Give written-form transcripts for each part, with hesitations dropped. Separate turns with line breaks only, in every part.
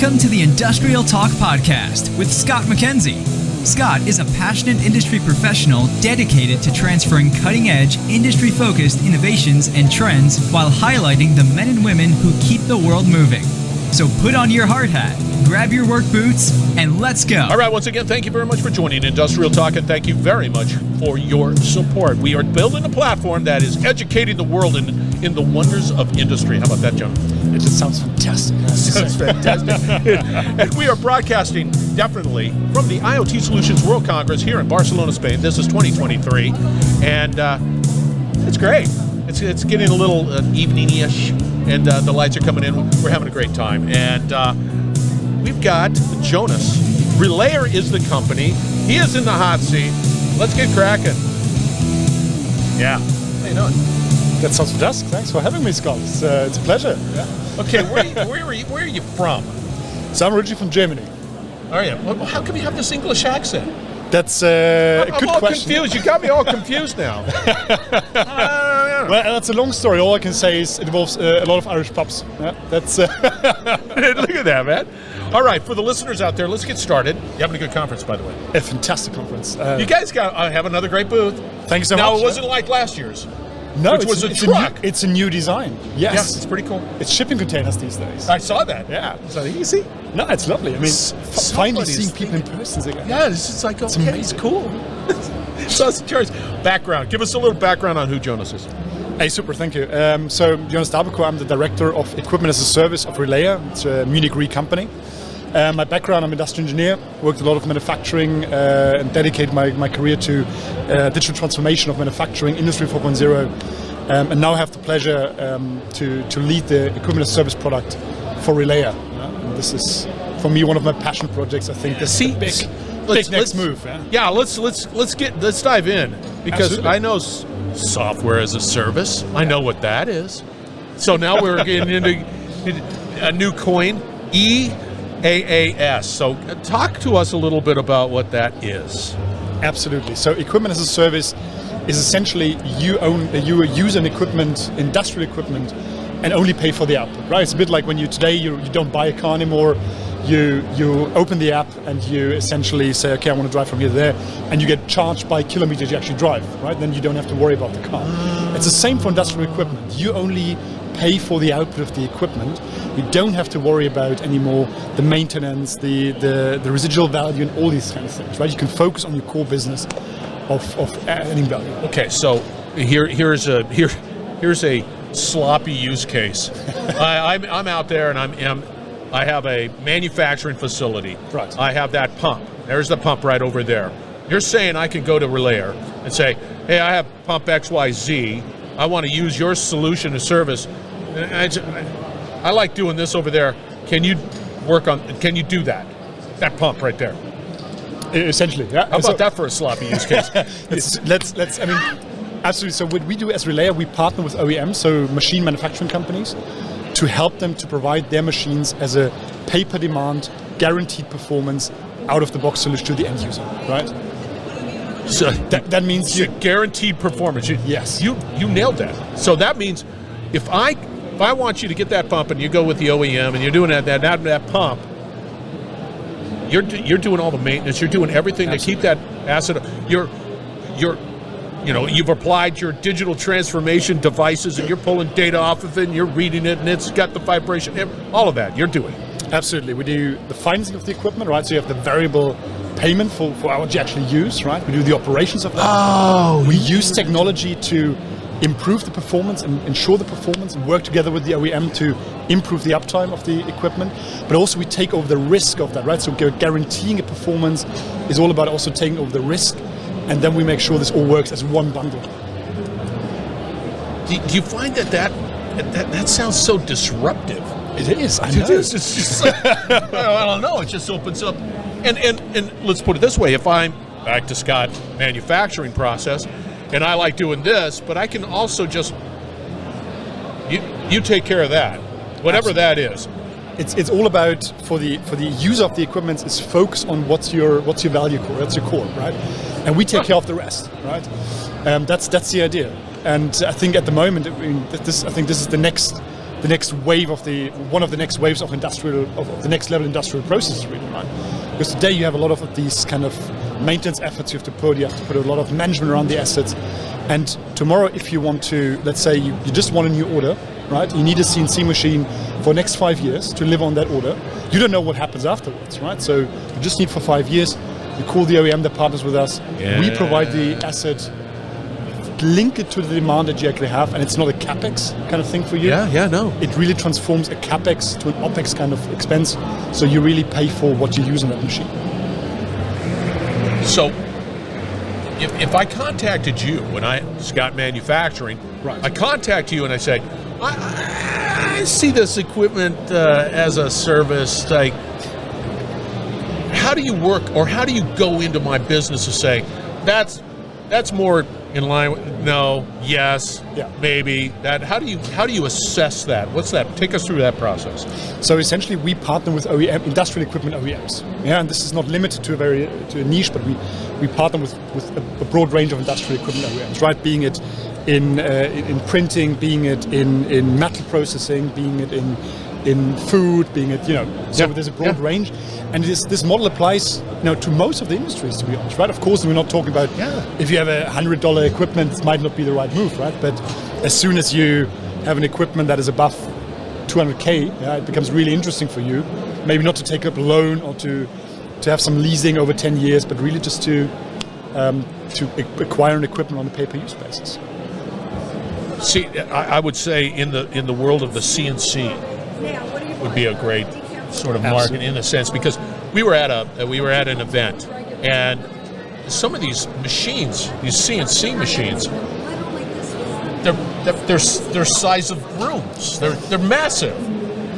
Welcome to the Industrial Talk Podcast with Scott McKenzie. Scott is a passionate industry professional dedicated to transferring cutting-edge, industry-focused innovations and trends while highlighting the men and women who keep the world moving. So put on your hard hat, grab your work boots, and let's go.
All right, once again, thank you very much for joining Industrial Talk, and thank you very much for your support. We are building a platform that is educating the world in the wonders of industry. How about that, John?
It just sounds fantastic.
Sounds fantastic. And we are broadcasting definitely from the IoT Solutions World Congress here in Barcelona, Spain. This is 2023, and it's great. It's getting a little evening-ish, and the lights are coming in. We're having a great time, and we've got Jonas. Relayr is the company. He is in the hot seat. Let's get cracking. Yeah. How you doing?
That sounds fantastic. Thanks for having me, Scott. It's a pleasure. Yeah.
Okay, where are you from?
So I'm originally from Germany.
Are you? Well, how come you have this English accent?
That's a good
I'm all
question.
confused. You got me all confused now.
Well, that's a long story. All I can say is it involves a lot of Irish pubs. Yeah, that's.
Look at that, man. All right, for the listeners out there, let's get started. You're having a good conference, by the way.
A fantastic conference.
You guys have another great booth.
Thank you so much.
Now, it wasn't like last year's.
No,
which was a truck.
It's a new design. Yes.
Yeah, it's pretty cool.
It's shipping containers these days.
I saw that.
Yeah.
Is that easy?
No, it's lovely. I mean, finally
somebody's
seeing people in person again.
Yeah, it's just like, okay,
amazing.
it's cool. So it's yours. Background. Give us a little background on who Jonas is.
Hey, super, thank you. So, Jonas Daberkow, I'm the director of Equipment as a Service of Relayr. It's a Munich Re company. My background, I'm an industrial engineer, worked a lot of manufacturing and dedicated my career to digital transformation of manufacturing, Industry 4.0, and now have the pleasure to lead the Equipment as a Service product for Relayr. And this is, for me, one of my passion projects. I think this is a big next move.
Yeah, let's dive in, because
Absolutely.
I know software as a service. I know what that is. So now we're getting into a new coin, EaaS. So talk to us a little bit about what that is.
Absolutely. So equipment as a service is essentially you use an equipment, industrial equipment, and only pay for the output, right? It's a bit like when you don't buy a car anymore. You open the app and you essentially say, okay, I want to drive from here to there, and you get charged by kilometers you actually drive, right? Then you don't have to worry about the car. It's the same for industrial equipment. You only pay for the output of the equipment. You don't have to worry about anymore the maintenance, the residual value, and all these kind of things, right? You can focus on your core business of adding value.
Okay, so here's a sloppy use case. I'm out there and I have a manufacturing facility.
Right.
I have that pump. There's the pump right over there. You're saying I can go to Relayr and say, hey, I have pump XYZ. I want to use your solution or service. I like doing this over there. Can you do that? That pump right there.
Essentially, yeah.
How about that for a sloppy use case?
Absolutely. So what we do as Relayr, we partner with OEMs, so machine manufacturing companies, to help them to provide their machines as a pay-per-demand, guaranteed performance, out-of-the-box solution to the end user, right?
So
that means
you guaranteed performance.
Yes.
You nailed that. So that means if I want you to get that pump and you go with the OEM and you're doing that pump, you're doing all the maintenance. You're doing everything Absolutely. To keep that asset. You've applied your digital transformation devices and you're pulling data off of it and you're reading it and it's got the vibration. All of that you're doing.
Absolutely. We do the financing of the equipment, right? So you have the variable payment for what you actually use, right? We do the operations of that.
Oh.
We use technology to improve the performance and ensure the performance and work together with the OEM to improve the uptime of the equipment. But also we take over the risk of that, right? So guaranteeing a performance is all about also taking over the risk, and then we make sure this all works as one bundle.
Do you find that sounds so disruptive?
It is. I know.
It is. It's just like, I don't know. It just opens up. And let's put it this way. If I'm back to Scott manufacturing process, and I like doing this, but I can also just, you take care of that, whatever Absolutely. That is.
It's all about, for the user of the equipment, is focus on what's your value core, that's your core, right? And we take care of the rest, right? That's the idea. And I think at the moment, this is the next the next wave of one of the next waves of the next level industrial processes, really, right? Because today you have a lot of these kind of maintenance efforts you have to put a lot of management around the assets. And tomorrow, if you want to, let's say you just want a new order, right? You need a CNC machine for the next 5 years to live on that order. You don't know what happens afterwards, right? So you just need for 5 years. You call the OEM that partners with us.
Yeah.
We provide the asset, link it to the demand that you actually have, and it's not a CapEx kind of thing for you.
No.
It really transforms a CapEx to an OpEx kind of expense, so you really pay for what you use in that machine.
So, if I contacted you when Scott Manufacturing,
right.
I contact you and I say, I see this equipment as a service, like, how do you work, or how do you go into my business to say, that's more in line with, no, yes,
yeah,
maybe, that, how do you assess that? What's that? Take us through that process.
So essentially we partner with OEM, industrial equipment OEMs. Yeah, and this is not limited to a niche, but we partner with a broad range of industrial equipment OEMs, right? Being it in printing, being it in metal processing, being it in food, being it, so there's a broad range. And this model applies to most of the industries, to be honest, right? Of course, we're not talking about if you have a $100 equipment, it might not be the right move, right? But as soon as you have an equipment that is above 200K, it becomes really interesting for you. Maybe not to take up a loan or to have some leasing over 10 years, but really just to acquire an equipment on a pay-per-use basis.
See, I would say in the world of the CNC would be a great sort of market in a sense, because we were at an event, and some of these machines, these CNC machines, they're size of rooms. They're massive,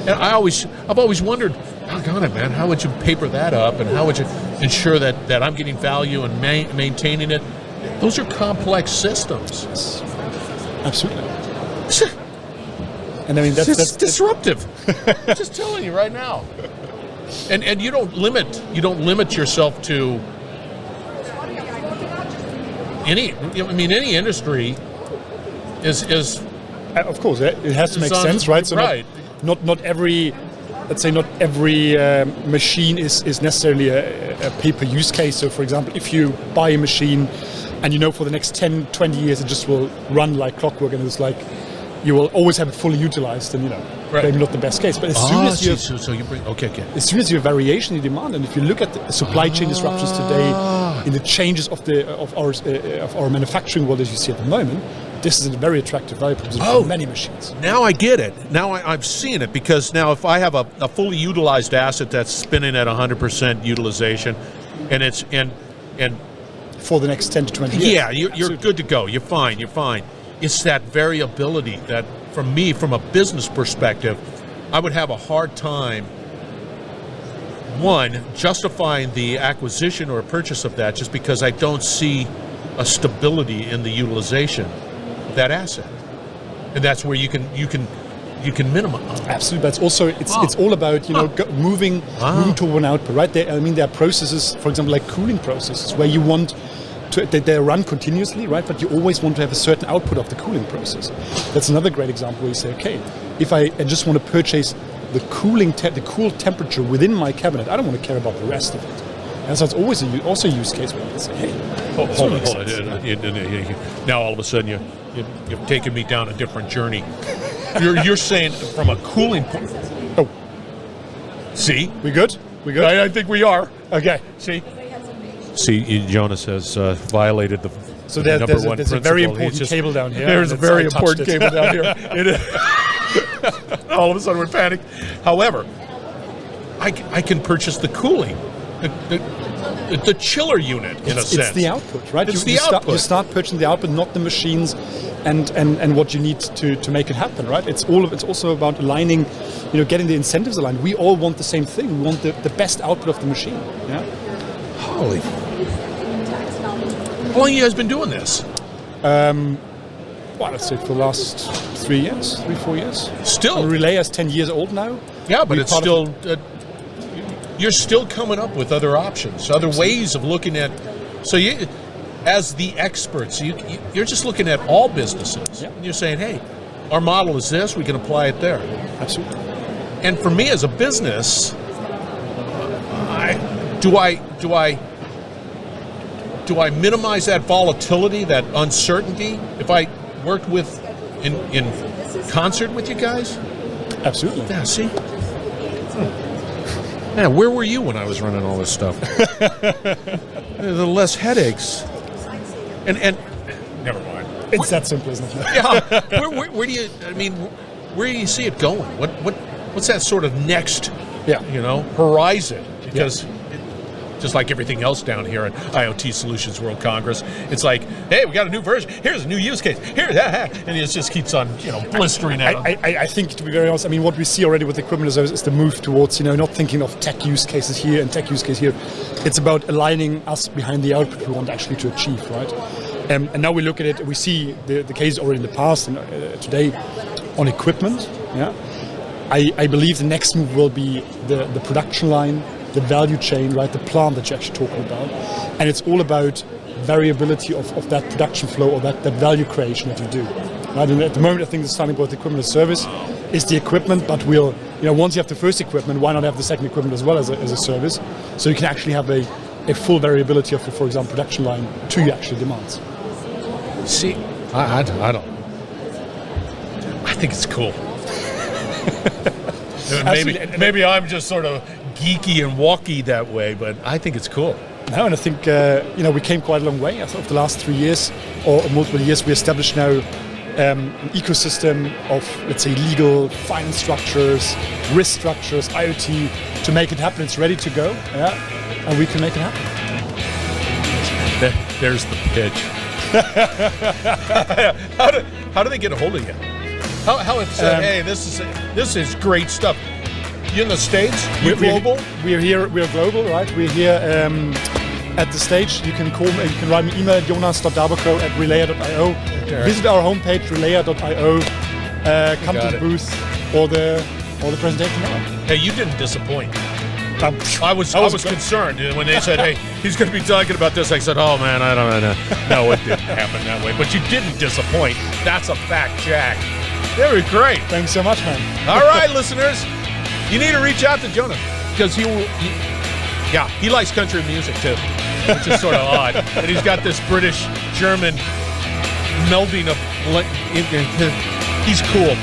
and I've always wondered, doggone it, man, how would you paper that up, and how would you ensure that I'm getting value and maintaining it? Those are complex systems.
Yes. Absolutely. And I mean that's
disruptive. I'm just telling you right now. And you don't limit yourself to any industry is
of course it has to make sense, right? So
right.
Not every, let's say, not every machine is necessarily a pay-per-use case. So for example, if you buy a machine and for the next 10, 20 years it just will run like clockwork, and it's like you will always have it fully utilized, and maybe not the best case. But as soon as as soon as you have variation in demand, and if you look at the supply chain disruptions today, in the changes of our manufacturing world as you see at the moment, this is a very attractive value proposition for many machines.
Now I get it. Now I've seen it, because now if I have a fully utilized asset that's spinning at 100% utilization, and it's and
for the next 10 to 20 years.
Yeah, you're good to go. You're fine. It's that variability that, from a business perspective, I would have a hard time, one, justifying the acquisition or purchase of that, just because I don't see a stability in the utilization of that asset. And that's where you can minimize.
Absolutely. That's also it's all about moving to one output, right? There are processes, for example, like cooling processes, where you want they run continuously, right? But you always want to have a certain output of the cooling process. That's another great example where you say, okay, if I just want to purchase the cool temperature within my cabinet, I don't want to care about the rest of it. And so it's always also a use case where you can say, hey,
hold on. Now all of a sudden you've taken me down a different journey. You're saying from a cooling point.
Oh,
see,
we good?
I think we are.
Okay.
See, Jonas has violated the number one principle.
There's a very important cable down here.
There's a very important cable down here. All of a sudden we're panicked. However, I can purchase the cooling, the chiller unit, in a sense.
It's the output, right?
It's the output.
You start purchasing the output, not the machines and what you need to make it happen, right? It's also about aligning, getting the incentives aligned. We all want the same thing. We want the best output of the machine. Yeah.
Holy. How long have you guys been doing this?
Let's say for the last 3 years, 4 years.
Still?
Relayr is 10 years old now.
Yeah, but it's still... you're still coming up with other options, other ways of looking at... So you, as the experts, you're just looking at all businesses. Yeah. And you're saying, hey, our model is this, we can apply it there.
Absolutely.
And for me as a business, do I minimize that volatility, that uncertainty, if I worked with in concert with you guys?
Absolutely.
Yeah, see? Yeah, where were you when I was running all this stuff? The less headaches. And never mind.
It's that simple, isn't it?
Yeah. Where do you? I mean, where do you see it going? What's that sort of next?
Yeah.
Horizon? Because just like everything else down here at IoT Solutions World Congress, it's like, hey, we got a new version. Here's a new use case. Here, and it just keeps on, blistering out.
I think, to be very honest, I mean, what we see already with equipment as a service is the move towards, not thinking of tech use cases here and tech use case here. It's about aligning us behind the output we want actually to achieve, right? And now we look at it, we see the case already in the past and today on equipment. Yeah, I believe the next move will be the production line, the value chain, right? The plant that you're actually talking about. And it's all about variability of that production flow or that value creation that you do. Right? And at the moment, I think the starting point of equipment as service is the equipment, but once you have the first equipment, why not have the second equipment as well as a service? So you can actually have a full variability of the, for example, production line to your actual demands.
See, I don't. I think it's cool. maybe I'm just sort of geeky and walky that way, but I think it's cool.
No, and I think we came quite a long way. I thought over the last 3 years or multiple years, we established now an ecosystem of, let's say, legal, finance structures, risk structures, IoT to make it happen. It's ready to go, and we can make it happen.
There's the pitch. How do they get a hold of you? How it's hey, this is great stuff. You in the States? We're global?
We're here. We're global, right? We're here at the stage. You can call me. You can write me email jonas.daberkow@relayr.io. Okay. Visit our homepage relayr.io. Come to the booth or the presentation now.
Hey, you didn't disappoint. I was concerned when they said, "Hey, he's going to be talking about this." I said, "Oh man, I don't know." No, it didn't happen that way. But you didn't disappoint. That's a fact, Jack. They were great.
Thanks so much, man.
All right, listeners, you need to reach out to Jonas because he likes country music too, which is sort of odd. And he's got this British-German melding of. He's cool.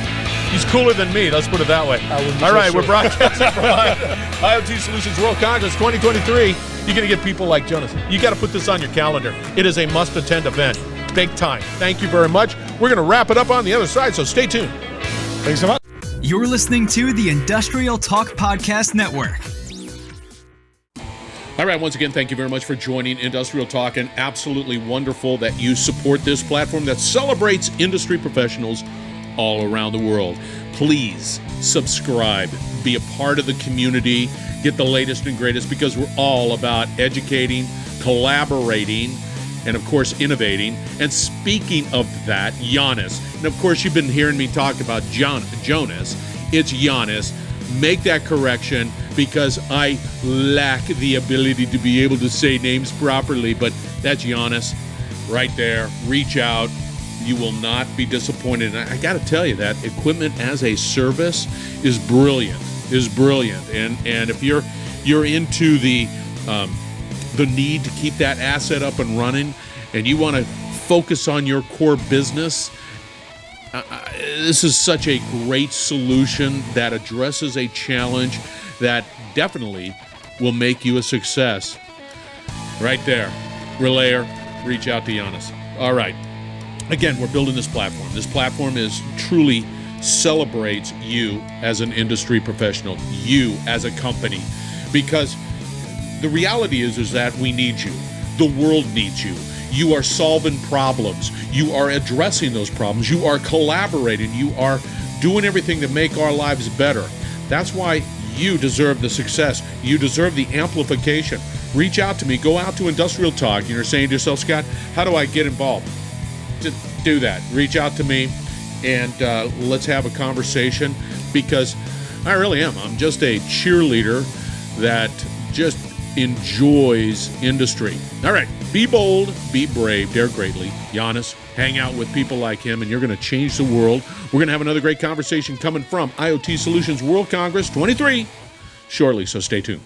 He's cooler than me, let's put it that way. All right, we're broadcasting from IoT Solutions World Congress 2023. You're going to get people like Jonas. You got to put this on your calendar. It is a must-attend event. Big time. Thank you very much. We're going to wrap it up on the other side, so stay tuned.
Thanks so much.
You're listening to the Industrial Talk Podcast Network.
All right, once again, thank you very much for joining Industrial Talk, and absolutely wonderful that you support this platform that celebrates industry professionals all around the world. Please subscribe, be a part of the community, get the latest and greatest, because we're all about educating, collaborating, and of course innovating. And speaking of that, Jonas, and of course you've been hearing me talk about Jonas, it's Jonas. Make that correction because I lack the ability to be able to say names properly, but that's Jonas right there. Reach out. You will not be disappointed. And I got to tell you that equipment as a service is brilliant. And if you're into the need to keep that asset up and running, and you want to focus on your core business, this is such a great solution that addresses a challenge that definitely will make you a success. Right there, Relayr. Reach out to Jonas. All right. Again, we're building this platform. This platform truly celebrates you as an industry professional, you as a company, because the reality is that we need you. The world needs you. You are solving problems. You are addressing those problems. You are collaborating. You are doing everything to make our lives better. That's why you deserve the success. You deserve the amplification. Reach out to me. Go out to Industrial Talk. And you're saying to yourself, Scott, how do I get involved? Do that. Reach out to me and let's have a conversation, because I really am. I'm just a cheerleader that just enjoys industry. All right. Be bold, be brave, dare greatly. Jonas, hang out with people like him, and you're going to change the world. We're going to have another great conversation coming from IoT Solutions World Congress 23 shortly, so stay tuned.